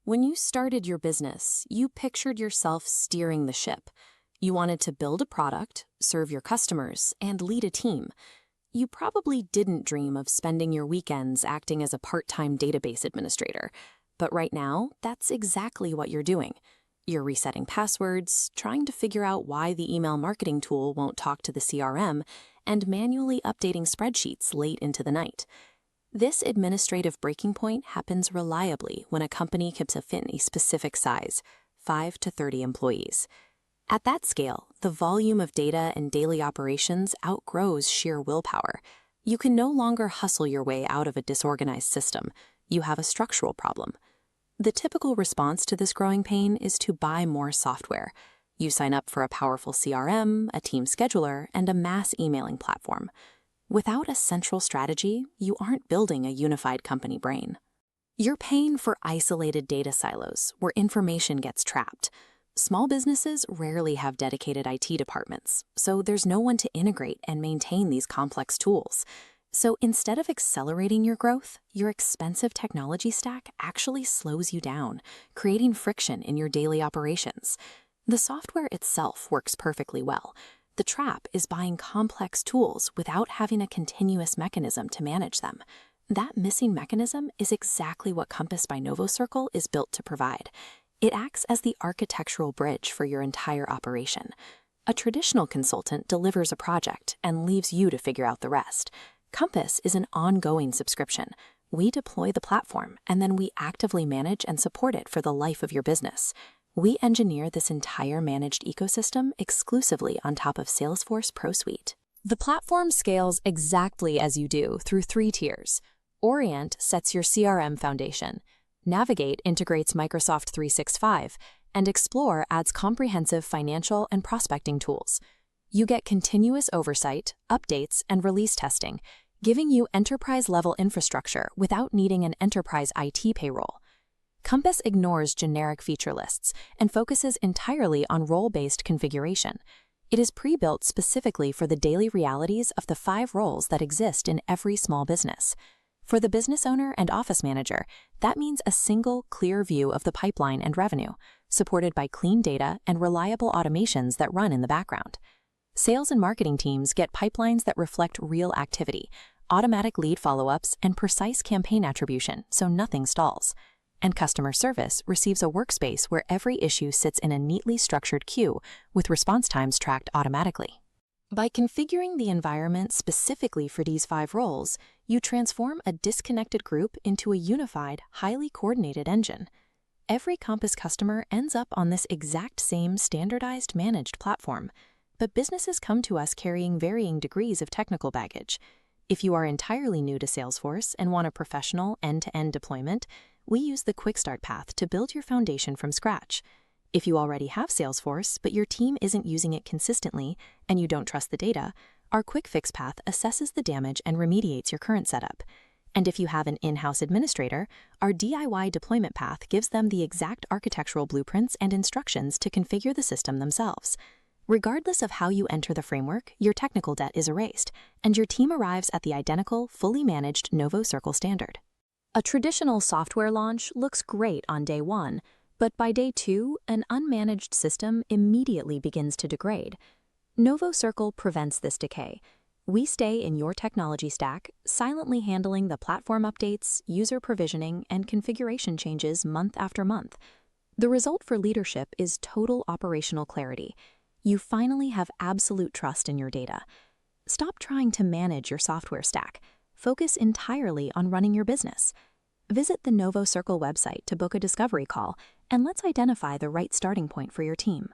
When you started your business, you pictured yourself steering the ship. You wanted to build a product, serve your customers, and lead a team. You probably didn't dream of spending your weekends acting as a part-time database administrator. But right now, that's exactly what you're doing. You're resetting passwords, trying to figure out why the email marketing tool won't talk to the CRM, and manually updating spreadsheets late into the night. This administrative breaking point happens reliably when a company keeps a fit a specific size, 5 to 30 employees. At that scale, the volume of data and daily operations outgrows sheer willpower. You can no longer hustle your way out of a disorganized system. You have a structural problem. The typical response to this growing pain is to buy more software. You sign up for a powerful CRM, a team scheduler, and a mass emailing platform. Without a central strategy, you aren't building a unified company brain. You're paying for isolated data silos where information gets trapped. Small businesses rarely have dedicated IT departments, so there's no one to integrate and maintain these complex tools. So instead of accelerating your growth, your expensive technology stack actually slows you down, creating friction in your daily operations. The software itself works perfectly well. The trap is buying complex tools without having a continuous mechanism to manage them. That missing mechanism is exactly what Compass by NovoCircle is built to provide. It acts as the architectural bridge for your entire operation. A traditional consultant delivers a project and leaves you to figure out the rest. Compass is an ongoing subscription. We deploy the platform, and then we actively manage and support it for the life of your business. We engineer this entire managed ecosystem exclusively on top of Salesforce Pro Suite. The platform scales exactly as you do through 3 tiers. Orient sets your CRM foundation. Navigate integrates Microsoft 365, and Explore adds comprehensive financial and prospecting tools. You get continuous oversight, updates, and release testing, giving you enterprise-level infrastructure without needing an enterprise IT payroll. Compass ignores generic feature lists and focuses entirely on role-based configuration. It is pre-built specifically for the daily realities of the 5 roles that exist in every small business. For the business owner and office manager, that means a single, clear view of the pipeline and revenue, supported by clean data and reliable automations that run in the background. Sales and marketing teams get pipelines that reflect real activity, automatic lead follow-ups, and precise campaign attribution, so nothing stalls. And customer service receives a workspace where every issue sits in a neatly structured queue with response times tracked automatically. By configuring the environment specifically for these 5 roles, you transform a disconnected group into a unified, highly coordinated engine. Every Compass customer ends up on this exact same standardized managed platform, but businesses come to us carrying varying degrees of technical baggage. If you are entirely new to Salesforce and want a professional end-to-end deployment, we use the Quick Start path to build your foundation from scratch. If you already have Salesforce, but your team isn't using it consistently and you don't trust the data, our Quick Fix path assesses the damage and remediates your current setup. And if you have an in-house administrator, our DIY deployment path gives them the exact architectural blueprints and instructions to configure the system themselves. Regardless of how you enter the framework, your technical debt is erased, and your team arrives at the identical, fully managed NovoCircle standard. A traditional software launch looks great on day 1, but by day 2, an unmanaged system immediately begins to degrade. NovoCircle prevents this decay. We stay in your technology stack, silently handling the platform updates, user provisioning, and configuration changes month after month. The result for leadership is total operational clarity. You finally have absolute trust in your data. Stop trying to manage your software stack. Focus entirely on running your business. Visit the NovoCircle website to book a discovery call, and let's identify the right starting point for your team.